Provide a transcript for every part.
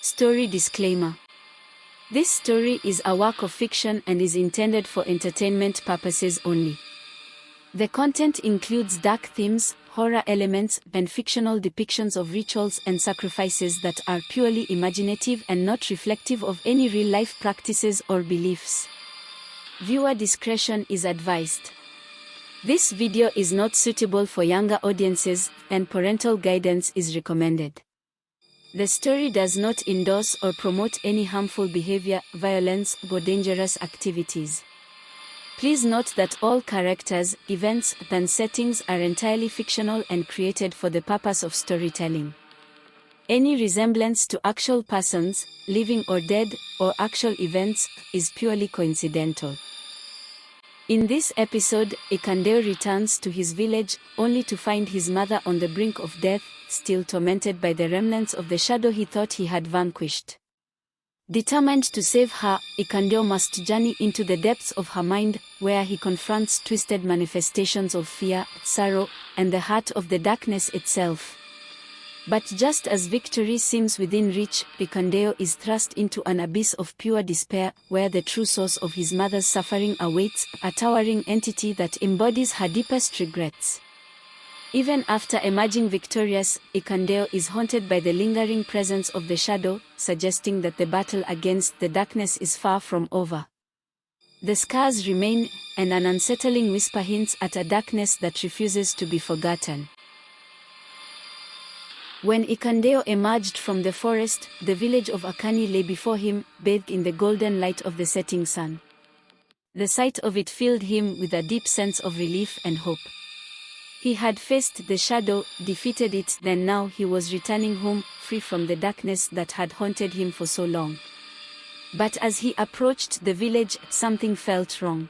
Story disclaimer. This story is a work of fiction and is intended for entertainment purposes only. The content includes dark themes, horror elements, and fictional depictions of rituals and sacrifices that are purely imaginative and not reflective of any real-life practices or beliefs. Viewer discretion is advised. This video is not suitable for younger audiences, and parental guidance is recommended. The story does not endorse or promote any harmful behavior, violence, or dangerous activities. Please note that all characters, events, and settings are entirely fictional and created for the purpose of storytelling. Any resemblance to actual persons, living or dead, or actual events, is purely coincidental. In this episode, Ekundayo returns to his village, only to find his mother on the brink of death, still tormented by the remnants of the shadow he thought he had vanquished. Determined to save her, Ekundayo must journey into the depths of her mind, where he confronts twisted manifestations of fear, sorrow, and the heart of the darkness itself. But just as victory seems within reach, Ekundayo is thrust into an abyss of pure despair, where the true source of his mother's suffering awaits, a towering entity that embodies her deepest regrets. Even after emerging victorious, Ekundayo is haunted by the lingering presence of the shadow, suggesting that the battle against the darkness is far from over. The scars remain, and an unsettling whisper hints at a darkness that refuses to be forgotten. When Ekundayo emerged from the forest, the village of Akanni lay before him, bathed in the golden light of the setting sun. The sight of it filled him with a deep sense of relief and hope. He had faced the shadow, defeated it, then now he was returning home, free from the darkness that had haunted him for so long. But as he approached the village, something felt wrong.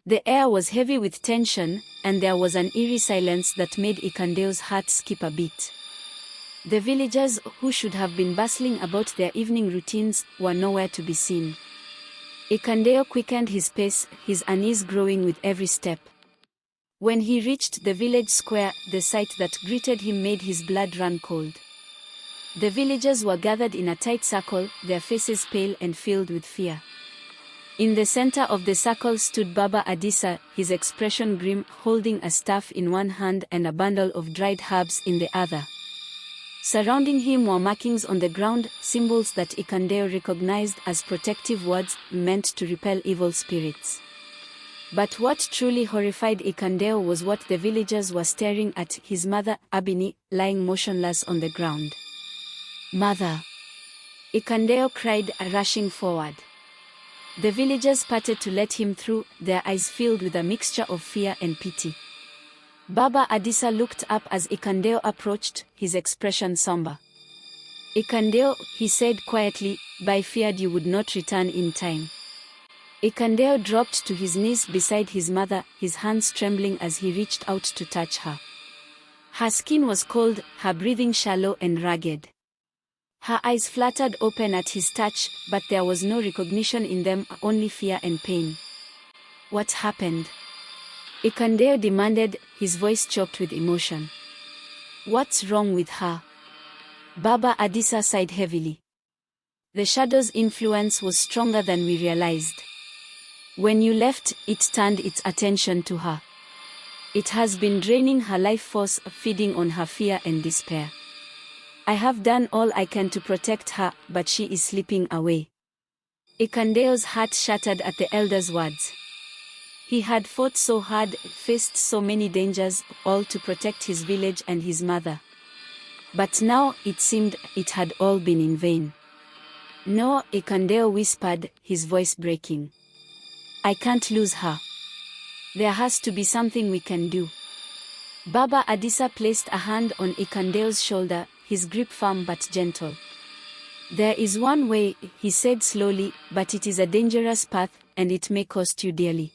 The air was heavy with tension, and there was an eerie silence that made Ekundayo's heart skip a beat. The villagers, who should have been bustling about their evening routines, were nowhere to be seen. Ekundayo quickened his pace, his unease growing with every step. When he reached the village square, the sight that greeted him made his blood run cold. The villagers were gathered in a tight circle, their faces pale and filled with fear. In the center of the circle stood Baba Adisa, his expression grim, holding a staff in one hand and a bundle of dried herbs in the other. Surrounding him were markings on the ground, symbols that Ekundayo recognized as protective words meant to repel evil spirits. But what truly horrified Ekundayo was what the villagers were staring at: his mother, Akanni, lying motionless on the ground. "Mother!" Ekundayo cried, rushing forward. The villagers parted to let him through, their eyes filled with a mixture of fear and pity. Baba Adisa looked up as Ekundayo approached, his expression somber. "Ekundayo," he said quietly, "I feared you would not return in time." Ekundayo dropped to his knees beside his mother, his hands trembling as he reached out to touch her. Her skin was cold, her breathing shallow and ragged. Her eyes fluttered open at his touch, but there was no recognition in them, only fear and pain. "What happened?" Ekundayo demanded, his voice choked with emotion. "What's wrong with her?" Baba Adisa sighed heavily. "The shadow's influence was stronger than we realized. When you left, it turned its attention to her. It has been draining her life force, feeding on her fear and despair. I have done all I can to protect her, but she is slipping away." Ekundayo's heart shattered at the elder's words. He had fought so hard, faced so many dangers, all to protect his village and his mother. But now, it seemed, it had all been in vain. "No," Ekundayo whispered, his voice breaking. "I can't lose her. There has to be something we can do." Baba Adisa placed a hand on Ekundayo's shoulder, his grip firm but gentle. "There is one way," he said slowly, "but it is a dangerous path, and it may cost you dearly."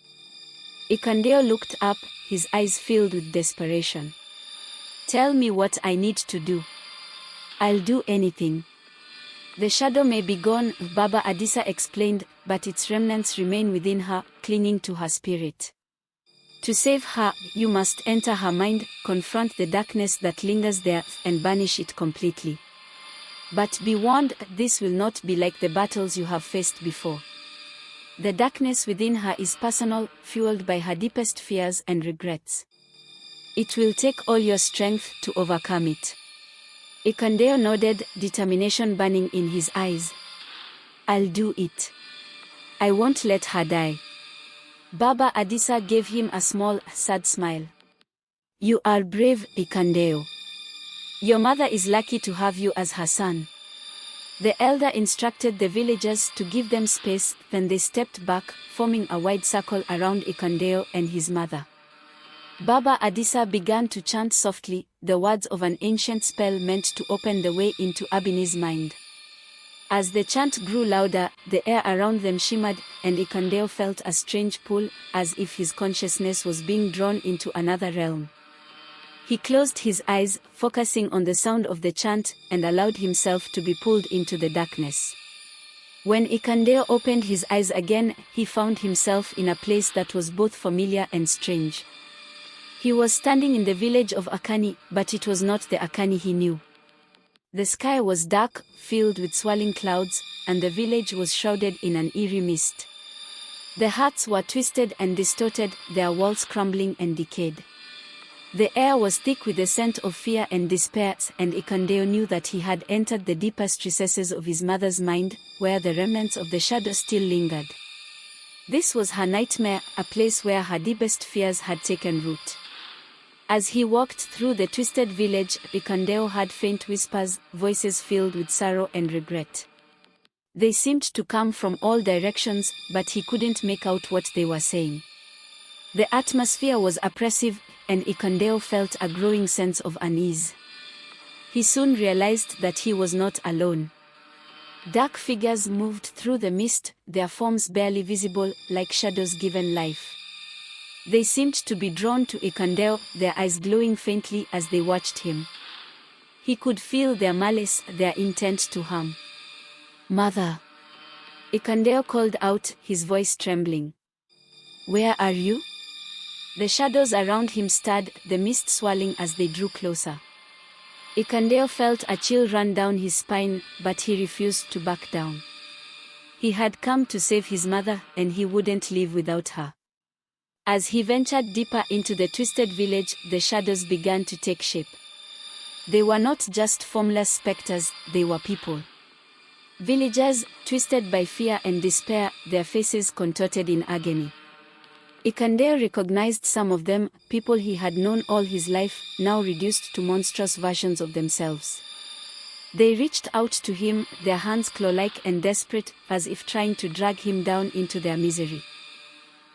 Ekundayo looked up, his eyes filled with desperation. "Tell me what I need to do. I'll do anything." "The shadow may be gone," Baba Adisa explained, "but its remnants remain within her, clinging to her spirit. To save her, you must enter her mind, confront the darkness that lingers there, and banish it completely." But be warned, this will not be like the battles you have faced before. The darkness within her is personal, fueled by her deepest fears and regrets. It will take all your strength to overcome it. Ekundayo nodded, determination burning in his eyes. I'll do it. I won't let her die. Baba Adisa gave him a small, sad smile. You are brave, Ekundayo. Your mother is lucky to have you as her son. The elder instructed the villagers to give them space, then they stepped back, forming a wide circle around Ekundayo and his mother. Baba Adisa began to chant softly, the words of an ancient spell meant to open the way into Abini's mind. As the chant grew louder, the air around them shimmered, and Ekundayo felt a strange pull, as if his consciousness was being drawn into another realm. He closed his eyes, focusing on the sound of the chant, and allowed himself to be pulled into the darkness. When Ekundayo opened his eyes again, he found himself in a place that was both familiar and strange. He was standing in the village of Akanni, but it was not the Akanni he knew. The sky was dark, filled with swirling clouds, and the village was shrouded in an eerie mist. The huts were twisted and distorted, their walls crumbling and decayed. The air was thick with the scent of fear and despair, and Ekundayo knew that he had entered the deepest recesses of his mother's mind, where the remnants of the shadow still lingered. This was her nightmare, a place where her deepest fears had taken root. As he walked through the twisted village, Ekundayo heard faint whispers, voices filled with sorrow and regret. They seemed to come from all directions, but he couldn't make out what they were saying. The atmosphere was oppressive, and Ekundayo felt a growing sense of unease. He soon realized that he was not alone. Dark figures moved through the mist, their forms barely visible, like shadows given life. They seemed to be drawn to Ekundayo, their eyes glowing faintly as they watched him. He could feel their malice, their intent to harm. "Mother!" Ekundayo called out, his voice trembling. "Where are you?" The shadows around him stirred, the mist swirling as they drew closer. Ekundayo felt a chill run down his spine, but he refused to back down. He had come to save his mother, and he wouldn't leave without her. As he ventured deeper into the twisted village, the shadows began to take shape. They were not just formless specters, they were people. Villagers, twisted by fear and despair, their faces contorted in agony. Ekundayo recognized some of them, people he had known all his life, now reduced to monstrous versions of themselves. They reached out to him, their hands claw-like and desperate, as if trying to drag him down into their misery.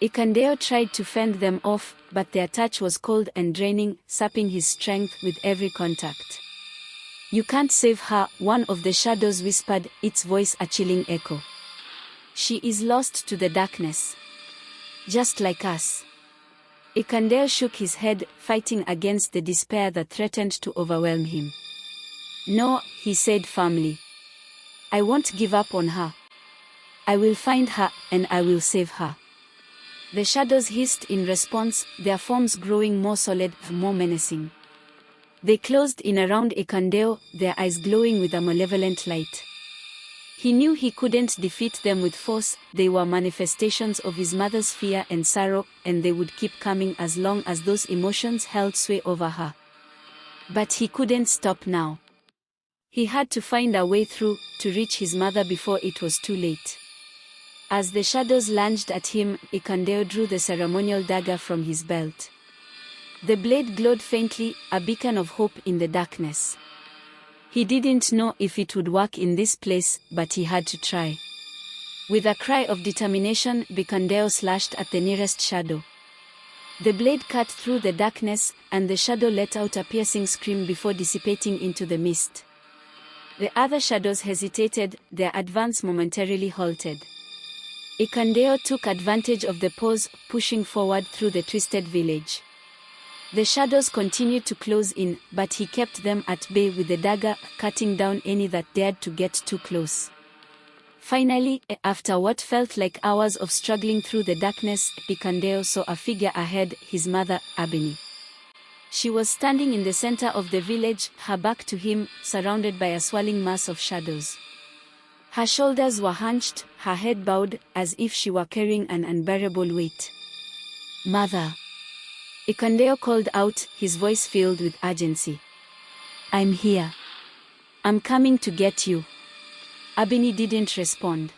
Ekundayo tried to fend them off, but their touch was cold and draining, sapping his strength with every contact. "You can't save her," one of the shadows whispered, its voice a chilling echo. "She is lost to the darkness. Just like us." Ekundayo shook his head, fighting against the despair that threatened to overwhelm him. "No," he said firmly. "I won't give up on her. I will find her, and I will save her." The shadows hissed in response, their forms growing more solid, more menacing. They closed in around Ekundayo, their eyes glowing with a malevolent light. He knew he couldn't defeat them with force, they were manifestations of his mother's fear and sorrow, and they would keep coming as long as those emotions held sway over her. But he couldn't stop now. He had to find a way through, to reach his mother before it was too late. As the shadows lunged at him, Ekundayo drew the ceremonial dagger from his belt. The blade glowed faintly, a beacon of hope in the darkness. He didn't know if it would work in this place, but he had to try. With a cry of determination, Ekundayo slashed at the nearest shadow. The blade cut through the darkness, and the shadow let out a piercing scream before dissipating into the mist. The other shadows hesitated, their advance momentarily halted. Ekundayo took advantage of the pause, pushing forward through the twisted village. The shadows continued to close in, but he kept them at bay with the dagger, cutting down any that dared to get too close. Finally, after what felt like hours of struggling through the darkness, Ekundayo saw a figure ahead, his mother, Abini. She was standing in the center of the village, her back to him, surrounded by a swirling mass of shadows. Her shoulders were hunched, her head bowed, as if she were carrying an unbearable weight. "Mother!" Ekundayo called out, his voice filled with urgency. "I'm here. I'm coming to get you." Akanni didn't respond.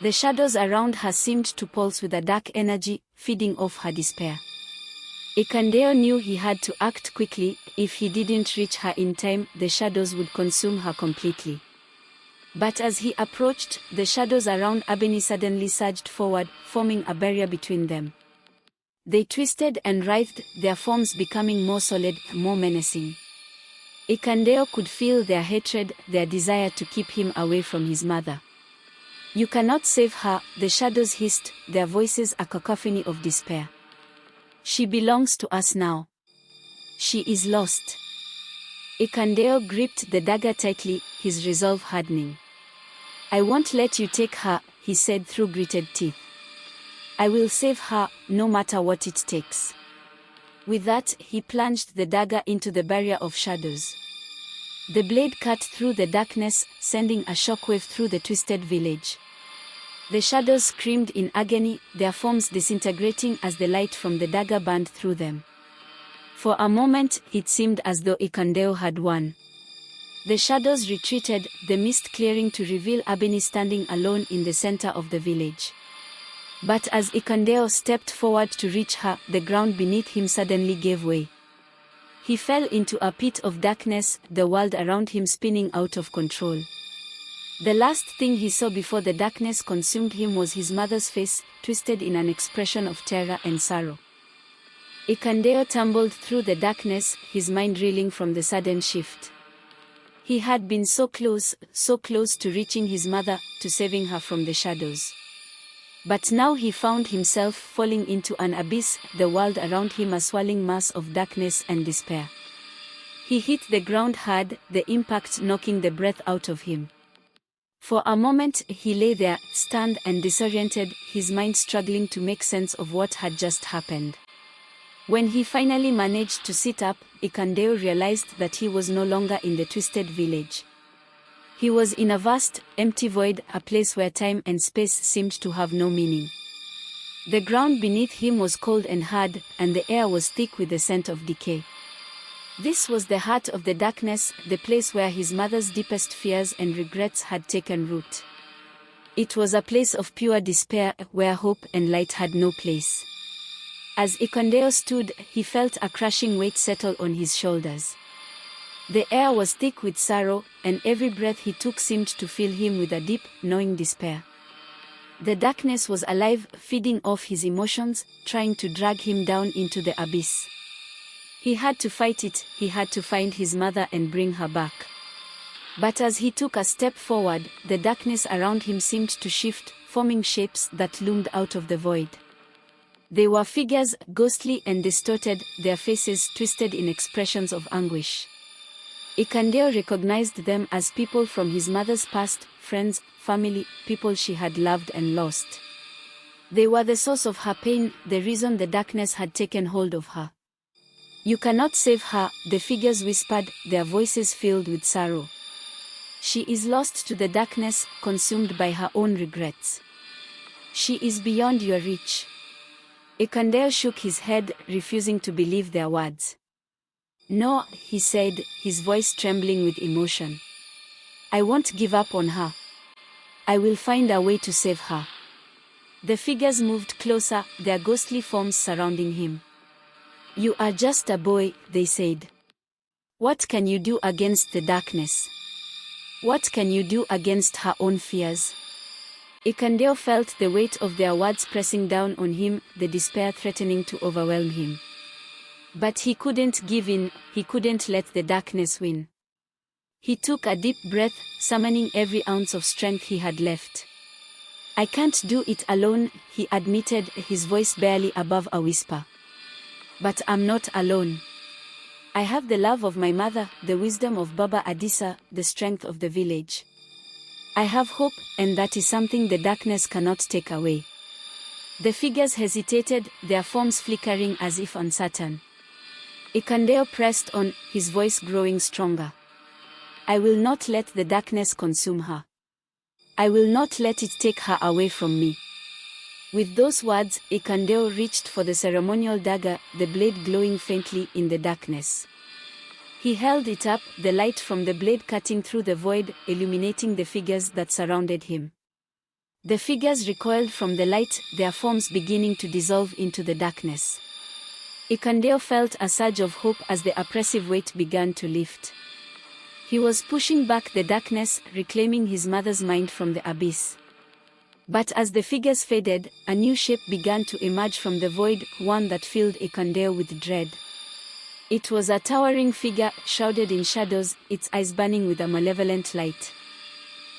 The shadows around her seemed to pulse with a dark energy, feeding off her despair. Ekundayo knew he had to act quickly. If he didn't reach her in time, the shadows would consume her completely. But as he approached, the shadows around Akanni suddenly surged forward, forming a barrier between them. They twisted and writhed, their forms becoming more solid, more menacing. Ekundayo could feel their hatred, their desire to keep him away from his mother. "You cannot save her," the shadows hissed, their voices a cacophony of despair. "She belongs to us now. She is lost." Ekundayo gripped the dagger tightly, his resolve hardening. "I won't let you take her," he said through gritted teeth. "I will save her, no matter what it takes." With that, he plunged the dagger into the barrier of shadows. The blade cut through the darkness, sending a shockwave through the twisted village. The shadows screamed in agony, their forms disintegrating as the light from the dagger burned through them. For a moment, it seemed as though Ekundayo had won. The shadows retreated, the mist clearing to reveal Akanni standing alone in the center of the village. But as Ekundayo stepped forward to reach her, the ground beneath him suddenly gave way. He fell into a pit of darkness, the world around him spinning out of control. The last thing he saw before the darkness consumed him was his mother's face, twisted in an expression of terror and sorrow. Ekundayo tumbled through the darkness, his mind reeling from the sudden shift. He had been so close to reaching his mother, to saving her from the shadows. But now he found himself falling into an abyss, the world around him a swirling mass of darkness and despair. He hit the ground hard, the impact knocking the breath out of him. For a moment he lay there, stunned and disoriented, his mind struggling to make sense of what had just happened. When he finally managed to sit up, Ekundayo realized that he was no longer in the twisted village. He was in a vast, empty void, a place where time and space seemed to have no meaning. The ground beneath him was cold and hard, and the air was thick with the scent of decay. This was the heart of the darkness, the place where his mother's deepest fears and regrets had taken root. It was a place of pure despair, where hope and light had no place. As Ekundayo stood, he felt a crushing weight settle on his shoulders. The air was thick with sorrow, and every breath he took seemed to fill him with a deep, gnawing despair. The darkness was alive, feeding off his emotions, trying to drag him down into the abyss. He had to fight it, he had to find his mother and bring her back. But as he took a step forward, the darkness around him seemed to shift, forming shapes that loomed out of the void. They were figures, ghostly and distorted, their faces twisted in expressions of anguish. Ekundayo recognized them as people from his mother's past, friends, family, people she had loved and lost. They were the source of her pain, the reason the darkness had taken hold of her. "You cannot save her," the figures whispered, their voices filled with sorrow. "She is lost to the darkness, consumed by her own regrets. She is beyond your reach." Ekundayo shook his head, refusing to believe their words. "No," he said, his voice trembling with emotion. "I won't give up on her. I will find a way to save her." The figures moved closer, their ghostly forms surrounding him. "You are just a boy," they said. "What can you do against the darkness? What can you do against her own fears?" Ekundayo felt the weight of their words pressing down on him, the despair threatening to overwhelm him. But he couldn't give in, he couldn't let the darkness win. He took a deep breath, summoning every ounce of strength he had left. "I can't do it alone," he admitted, his voice barely above a whisper. "But I'm not alone. I have the love of my mother, the wisdom of Baba Adisa, the strength of the village. I have hope, and that is something the darkness cannot take away." The figures hesitated, their forms flickering as if uncertain. Ekundayo pressed on, his voice growing stronger. I will not let the darkness consume her. I will not let it take her away from me. With those words, Ekundayo reached for the ceremonial dagger, the blade glowing faintly in the darkness. He held it up, the light from the blade cutting through the void, illuminating the figures that surrounded him. The figures recoiled from the light, their forms beginning to dissolve into the darkness. Ekundayo felt a surge of hope as the oppressive weight began to lift. He was pushing back the darkness, reclaiming his mother's mind from the abyss. But as the figures faded, a new shape began to emerge from the void, one that filled Ekundayo with dread. It was a towering figure, shrouded in shadows, its eyes burning with a malevolent light.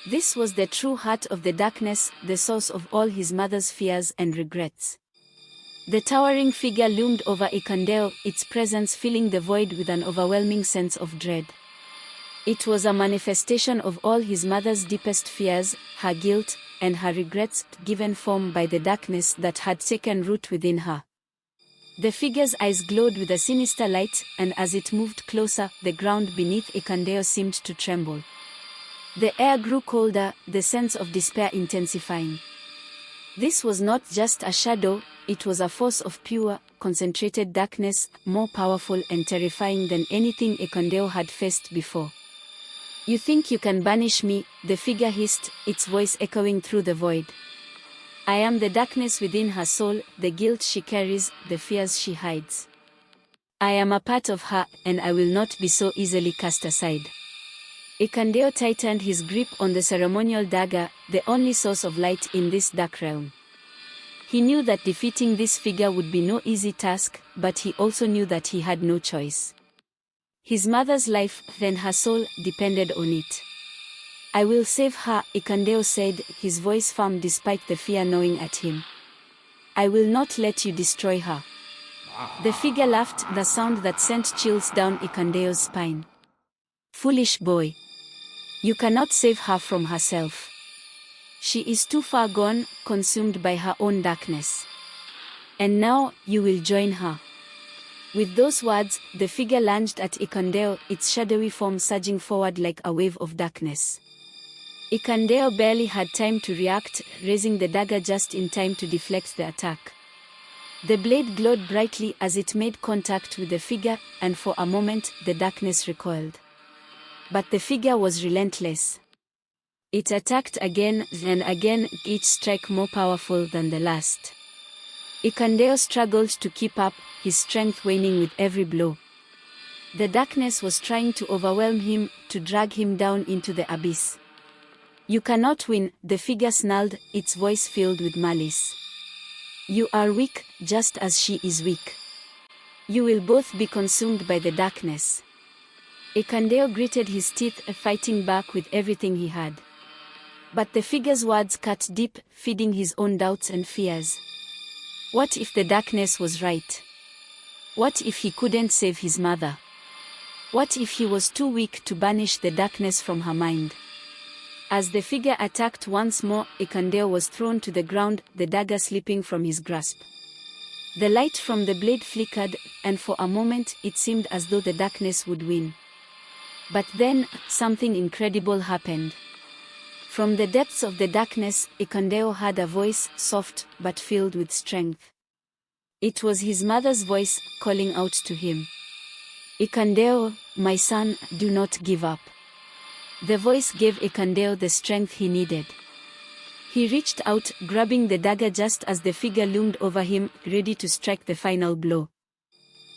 This was the true heart of the darkness, the source of all his mother's fears and regrets. The towering figure loomed over Ekundayo, its presence filling the void with an overwhelming sense of dread. It was a manifestation of all his mother's deepest fears, her guilt, and her regrets, given form by the darkness that had taken root within her. The figure's eyes glowed with a sinister light, and as it moved closer, the ground beneath Ekundayo seemed to tremble. The air grew colder, the sense of despair intensifying. This was not just a shadow, it was a force of pure, concentrated darkness, more powerful and terrifying than anything Ekundayo had faced before. You think you can banish me, the figure hissed, its voice echoing through the void. I am the darkness within her soul, the guilt she carries, the fears she hides. I am a part of her, and I will not be so easily cast aside. Ekundayo tightened his grip on the ceremonial dagger, the only source of light in this dark realm. He knew that defeating this figure would be no easy task, but he also knew that he had no choice. His mother's life, then her soul, depended on it. I will save her, Ekundayo said, his voice firm despite the fear gnawing at him. I will not let you destroy her. The figure laughed, the sound that sent chills down Ekundayo's spine. Foolish boy. You cannot save her from herself. She is too far gone, consumed by her own darkness. And now, you will join her. With those words, the figure lunged at Ekundayo, its shadowy form surging forward like a wave of darkness. Ekundayo barely had time to react, raising the dagger just in time to deflect the attack. The blade glowed brightly as it made contact with the figure, and for a moment, the darkness recoiled. But the figure was relentless. It attacked again and again, each strike more powerful than the last. Ekundayo struggled to keep up, his strength waning with every blow. The darkness was trying to overwhelm him, to drag him down into the abyss. You cannot win, the figure snarled, its voice filled with malice. You are weak, just as she is weak. You will both be consumed by the darkness. Ekundayo gritted his teeth, fighting back with everything he had. But the figure's words cut deep, feeding his own doubts and fears. What if the darkness was right? What if he couldn't save his mother? What if he was too weak to banish the darkness from her mind? As the figure attacked once more, Ekundayo was thrown to the ground, the dagger slipping from his grasp. The light from the blade flickered, and for a moment it seemed as though the darkness would win. But then, something incredible happened. From the depths of the darkness, Ekundayo heard a voice, soft but filled with strength. It was his mother's voice, calling out to him. Ekundayo, my son, do not give up. The voice gave Ekundayo the strength he needed. He reached out, grabbing the dagger just as the figure loomed over him, ready to strike the final blow.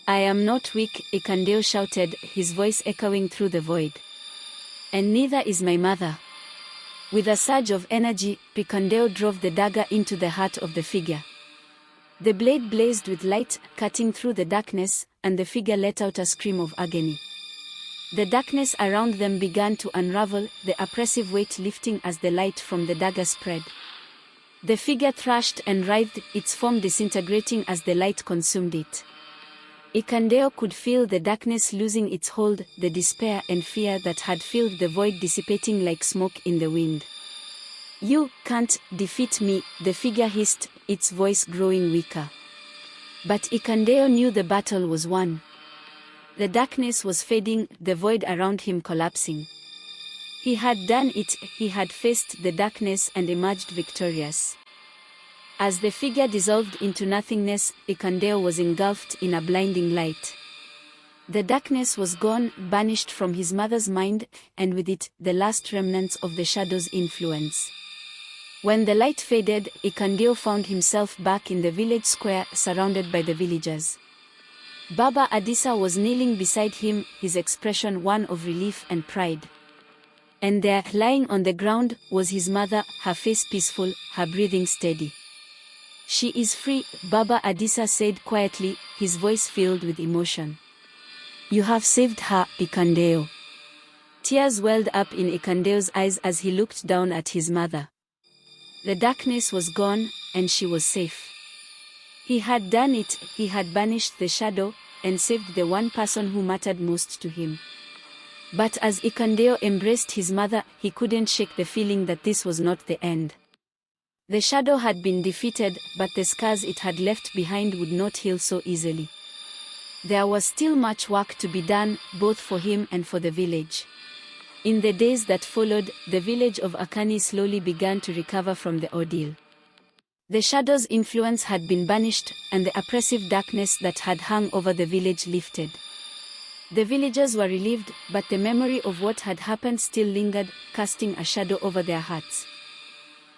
I am not weak, Ekundayo shouted, his voice echoing through the void. And neither is my mother. With a surge of energy, Ekundayo drove the dagger into the heart of the figure. The blade blazed with light, cutting through the darkness, and the figure let out a scream of agony. The darkness around them began to unravel, the oppressive weight lifting as the light from the dagger spread. The figure thrashed and writhed, its form disintegrating as the light consumed it. Ekundayo could feel the darkness losing its hold, the despair and fear that had filled the void dissipating like smoke in the wind. You can't defeat me, the figure hissed, its voice growing weaker. But Ekundayo knew the battle was won. The darkness was fading, the void around him collapsing. He had done it, he had faced the darkness and emerged victorious. As the figure dissolved into nothingness, Ekundayo was engulfed in a blinding light. The darkness was gone, banished from his mother's mind, and with it, the last remnants of the shadow's influence. When the light faded, Ekundayo found himself back in the village square, surrounded by the villagers. Baba Adisa was kneeling beside him, his expression one of relief and pride. And there, lying on the ground, was his mother, her face peaceful, her breathing steady. "She is free," Baba Adisa said quietly, his voice filled with emotion. "You have saved her, Ekundayo." Tears welled up in Ekundayo's eyes as he looked down at his mother. The darkness was gone, and she was safe. He had done it, he had banished the shadow, and saved the one person who mattered most to him. But as Ekundayo embraced his mother, he couldn't shake the feeling that this was not the end. The shadow had been defeated, but the scars it had left behind would not heal so easily. There was still much work to be done, both for him and for the village. In the days that followed, the village of Akanni slowly began to recover from the ordeal. The shadow's influence had been banished, and the oppressive darkness that had hung over the village lifted. The villagers were relieved, but the memory of what had happened still lingered, casting a shadow over their hearts.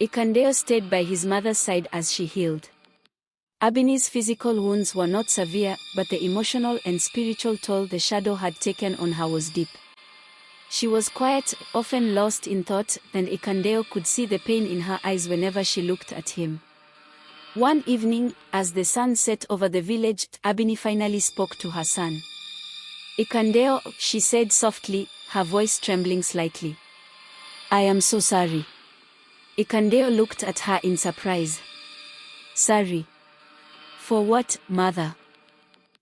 Ekundayo stayed by his mother's side as she healed. Abini's physical wounds were not severe, but the emotional and spiritual toll the shadow had taken on her was deep. She was quiet, often lost in thought, and Ekundayo could see the pain in her eyes whenever she looked at him. One evening, as the sun set over the village, Abini finally spoke to her son. "Ekundayo," she said softly, her voice trembling slightly. "I am so sorry." Ekundayo looked at her in surprise. "Sorry? For what, mother?"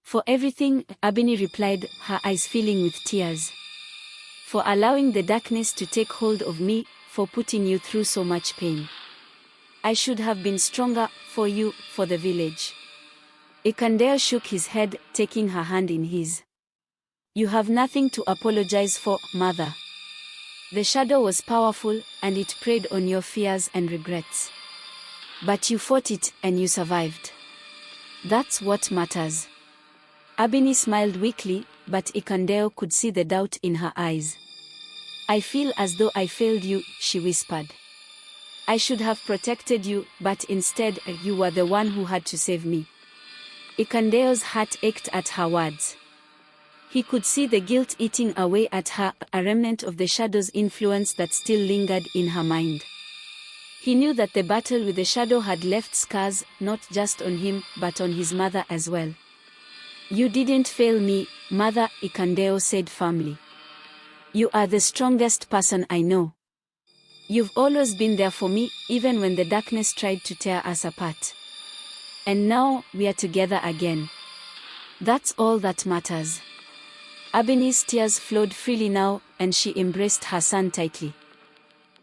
"For everything," Abini replied, her eyes filling with tears. "For allowing the darkness to take hold of me, for putting you through so much pain. I should have been stronger, for you, for the village." Ekundayo shook his head, taking her hand in his. "You have nothing to apologize for, mother. The shadow was powerful, and it preyed on your fears and regrets. But you fought it, and you survived. That's what matters." Abini smiled weakly, but Ekundayo could see the doubt in her eyes. "I feel as though I failed you," she whispered. "I should have protected you, but instead, you were the one who had to save me." Ekundayo's heart ached at her words. He could see the guilt eating away at her, a remnant of the shadow's influence that still lingered in her mind. He knew that the battle with the shadow had left scars, not just on him, but on his mother as well. "You didn't fail me, mother," Ekundayo said firmly. "You are the strongest person I know. You've always been there for me, even when the darkness tried to tear us apart. And now, we are together again. That's all that matters." Abini's tears flowed freely now, and she embraced her son tightly.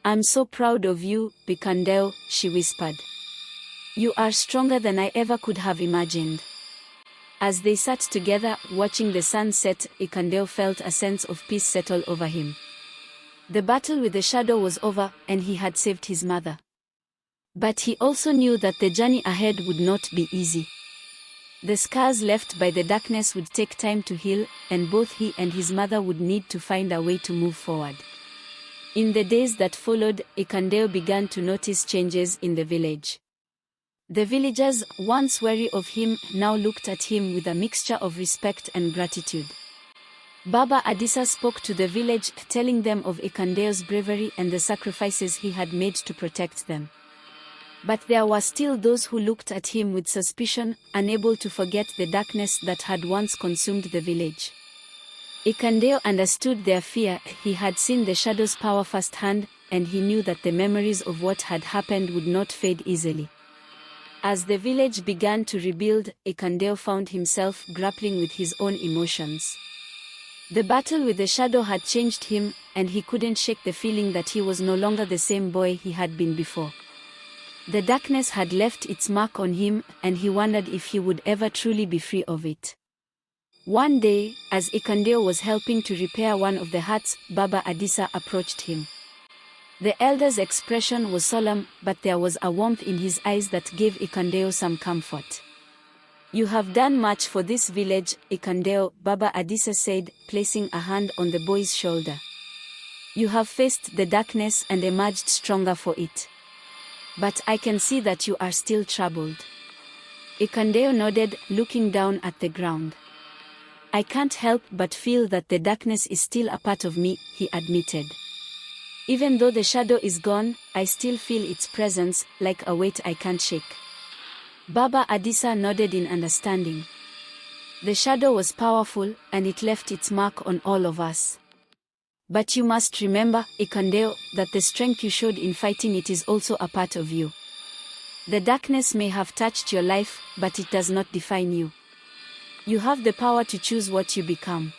"I'm so proud of you, Ekundayo," she whispered. "You are stronger than I ever could have imagined." As they sat together, watching the sun set, Ekundayo felt a sense of peace settle over him. The battle with the shadow was over, and he had saved his mother. But he also knew that the journey ahead would not be easy. The scars left by the darkness would take time to heal, and both he and his mother would need to find a way to move forward. In the days that followed, Ekundayo began to notice changes in the village. The villagers, once wary of him, now looked at him with a mixture of respect and gratitude. Baba Adisa spoke to the village, telling them of Ekundayo's bravery and the sacrifices he had made to protect them. But there were still those who looked at him with suspicion, unable to forget the darkness that had once consumed the village. Ekundayo understood their fear. He had seen the shadow's power firsthand, and he knew that the memories of what had happened would not fade easily. As the village began to rebuild, Ekundayo found himself grappling with his own emotions. The battle with the shadow had changed him, and he couldn't shake the feeling that he was no longer the same boy he had been before. The darkness had left its mark on him, and he wondered if he would ever truly be free of it. One day, as Ekundayo was helping to repair one of the huts, Baba Adisa approached him. The elder's expression was solemn, but there was a warmth in his eyes that gave Ekundayo some comfort. "You have done much for this village, Ekundayo," Baba Adisa said, placing a hand on the boy's shoulder. "You have faced the darkness and emerged stronger for it. But I can see that you are still troubled." Ekundayo nodded, looking down at the ground. "I can't help but feel that the darkness is still a part of me," he admitted. "Even though the shadow is gone, I still feel its presence, like a weight I can't shake." Baba Adisa nodded in understanding. "The shadow was powerful, and it left its mark on all of us. But you must remember, Ekundayo, that the strength you showed in fighting it is also a part of you. The darkness may have touched your life, but it does not define you. You have the power to choose what you become."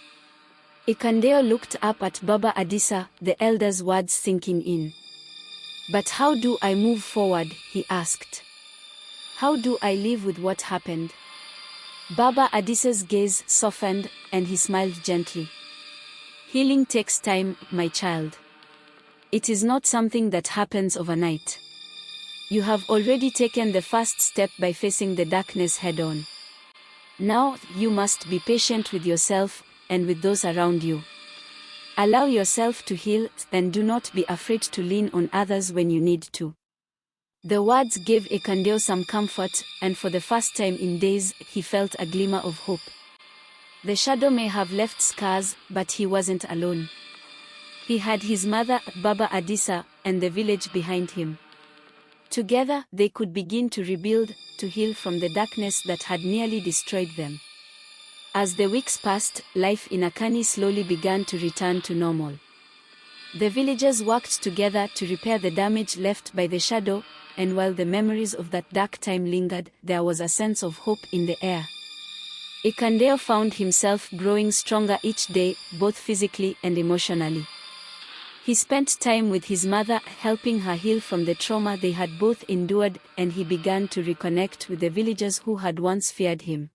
Ekundayo looked up at Baba Adisa, the elder's words sinking in. "But how do I move forward?" he asked. "How do I live with what happened?" Baba Adisa's gaze softened, and he smiled gently. "Healing takes time, my child. It is not something that happens overnight. You have already taken the first step by facing the darkness head-on. Now, you must be patient with yourself, and with those around you. Allow yourself to heal, and do not be afraid to lean on others when you need to." The words gave Ekundayo some comfort, and for the first time in days, he felt a glimmer of hope. The shadow may have left scars, but he wasn't alone. He had his mother, Baba Adisa, and the village behind him. Together, they could begin to rebuild, to heal from the darkness that had nearly destroyed them. As the weeks passed, life in Akanni slowly began to return to normal. The villagers worked together to repair the damage left by the shadow, and while the memories of that dark time lingered, there was a sense of hope in the air. Ekundayo found himself growing stronger each day, both physically and emotionally. He spent time with his mother, helping her heal from the trauma they had both endured, and he began to reconnect with the villagers who had once feared him.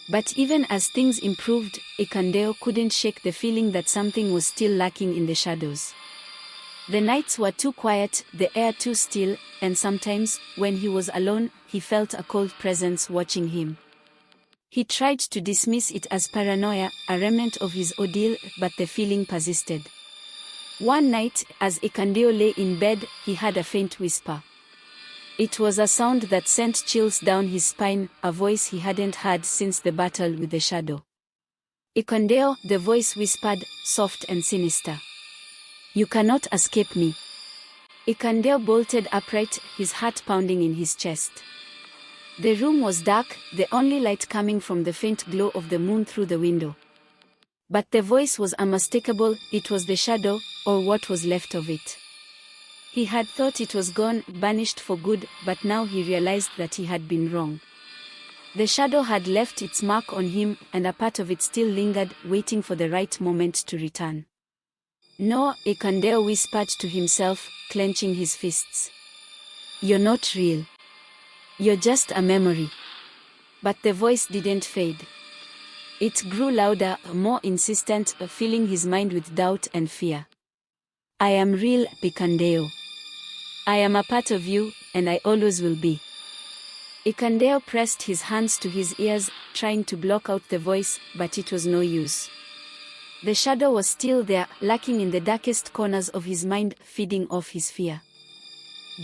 But even as things improved, Ekundayo couldn't shake the feeling that something was still lacking in the shadows. The nights were too quiet, the air too still, and sometimes, when he was alone, he felt a cold presence watching him. He tried to dismiss it as paranoia, a remnant of his ordeal, but the feeling persisted. One night, as Ekundayo lay in bed, he heard a faint whisper. It was a sound that sent chills down his spine, a voice he hadn't heard since the battle with the shadow. "Ekundayo," the voice whispered, soft and sinister. "You cannot escape me." Ekundayo bolted upright, his heart pounding in his chest. The room was dark, the only light coming from the faint glow of the moon through the window. But the voice was unmistakable, it was the shadow, or what was left of it. He had thought it was gone, banished for good, but now he realized that he had been wrong. The shadow had left its mark on him, and a part of it still lingered, waiting for the right moment to return. "No," Ekundayo whispered to himself, clenching his fists. "You're not real. You're just a memory." But the voice didn't fade. It grew louder, more insistent, filling his mind with doubt and fear. "I am real, Ekundayo. I am a part of you, and I always will be." Ekundayo pressed his hands to his ears, trying to block out the voice, but it was no use. The shadow was still there, lurking in the darkest corners of his mind, feeding off his fear.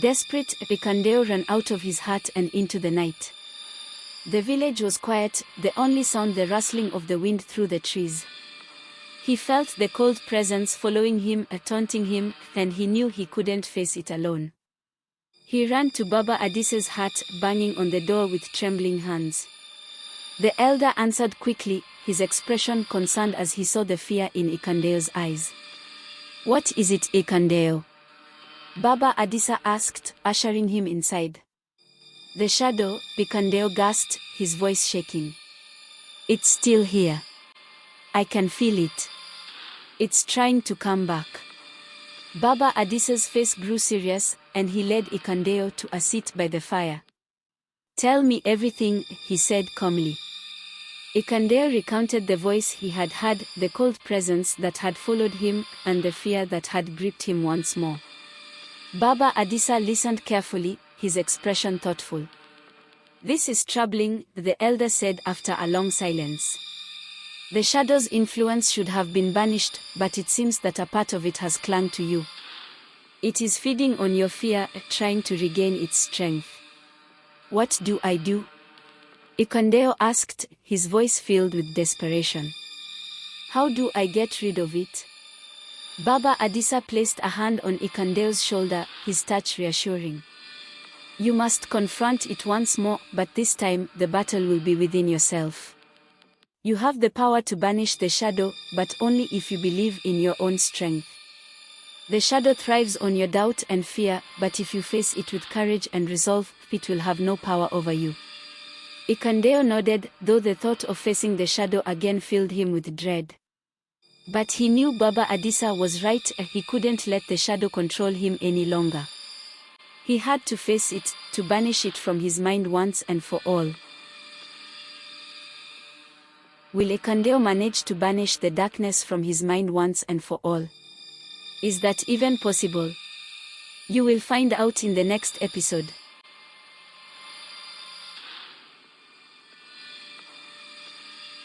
Desperate, Ekundayo ran out of his hut and into the night. The village was quiet, the only sound the rustling of the wind through the trees. He felt the cold presence following him, taunting him, and he knew he couldn't face it alone. He ran to Baba Adisa's hut, banging on the door with trembling hands. The elder answered quickly, his expression concerned as he saw the fear in Ekundayo's eyes. "What is it, Ekundayo?" Baba Adisa asked, ushering him inside. "The shadow," Ekundayo gasped, his voice shaking. "It's still here. I can feel it. It's trying to come back." Baba Adisa's face grew serious, and he led Ekundayo to a seat by the fire. "Tell me everything," he said calmly. Ekundayo recounted the voice he had heard, the cold presence that had followed him, and the fear that had gripped him once more. Baba Adisa listened carefully, his expression thoughtful. "This is troubling," the elder said after a long silence. "The shadow's influence should have been banished, but it seems that a part of it has clung to you. It is feeding on your fear, trying to regain its strength." "What do I do?" Ekundayo asked, his voice filled with desperation. "How do I get rid of it?" Baba Adisa placed a hand on Ekundayo's shoulder, his touch reassuring. "You must confront it once more, but this time, the battle will be within yourself. You have the power to banish the shadow, but only if you believe in your own strength. The shadow thrives on your doubt and fear, but if you face it with courage and resolve, it will have no power over you." Ekundayo nodded, though the thought of facing the shadow again filled him with dread. But he knew Baba Adisa was right, he couldn't let the shadow control him any longer. He had to face it, to banish it from his mind once and for all. Will Ekundayo manage to banish the darkness from his mind once and for all? Is that even possible? You will find out in the next episode.